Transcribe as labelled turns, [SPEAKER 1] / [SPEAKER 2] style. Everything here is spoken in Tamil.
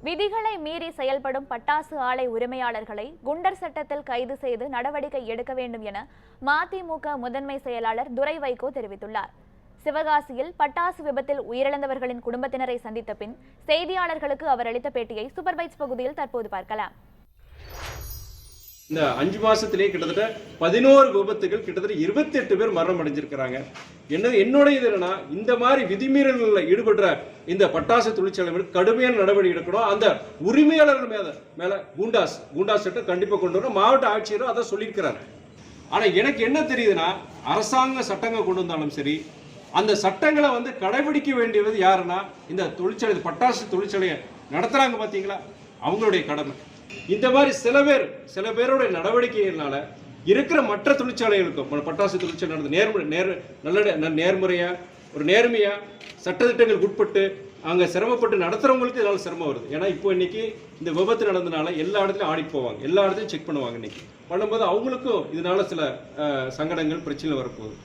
[SPEAKER 1] விதிகளை மீறி செயல்படும் பட்டாசு ஆலை உரிமையாளர்களை குண்டர் சட்டத்தில் கைது செய்து நடவடிக்கை எடுக்க வேண்டும் என மதிமுக முதன்மை செயலாளர் துரை வைகோ தெரிவித்துள்ளார். சிவகாசியில் பட்டாசு விபத்தில் உயிரிழந்தவர்களின் குடும்பத்தினரை சந்தித்த பின் செய்தியாளர்களுக்கு அவர் அளித்த பேட்டியை சூப்பர் பைட்ஸ் பகுதியில் தற்போது பார்க்கலாம்.
[SPEAKER 2] இந்த 5 மாசத்திலே கிட்டத்தட்ட 11 விபத்துகள், கிட்டத்தட்ட 28 பேர் மரணம் அடைஞ்சிருக்கிறாங்க. என்னோட இது என்னன்னா, இந்த மாதிரி விதிமீறல்களில் ஈடுபடுற இந்த பட்டாசு தொழிற்சாலை கடுமையான நடவடிக்கை எடுக்கணும். அந்த உரிமையாளர்கள் மேல குண்டாஸ் சட்டம் கண்டிப்பா கொண்டு வரணும். மாவட்ட ஆட்சியரும் அதை சொல்லியிருக்கிறாரு. ஆனா எனக்கு என்ன தெரியுதுன்னா, அரசாங்க சட்டங்கள் கொண்டு வந்தாலும் சரி, அந்த சட்டங்களை கடைபிடிக்க வேண்டியது யாருன்னா இந்த தொழிற்சாலை, பட்டாசு தொழிற்சாலையை நடத்துறாங்க பாத்தீங்களா, அவங்களுடைய கடமை. இந்த மாதிரி சில பேருடைய நடவடிக்கைகளால இருக்கிற மற்ற தொழிற்சாலைகளுக்கும், பட்டாசு தொழிற்சாலை நடந்த நேர்மையா சட்டத்திட்டங்களுக்கு உட்பட்டு அங்க சிரமப்பட்டு நடத்துறவங்களுக்கு இதனால சிரமம் வருது. ஏன்னா இப்போ இன்னைக்கு இந்த விபத்து நடந்தனால எல்லா இடத்துலையும் ஆடிட் போவாங்க, எல்லா இடத்துலையும் செக் பண்ணுவாங்க. இன்னைக்கு பண்ணும்போது அவங்களுக்கும் இதனால சில சங்கடங்கள், பிரச்சனை வரப்போகுது.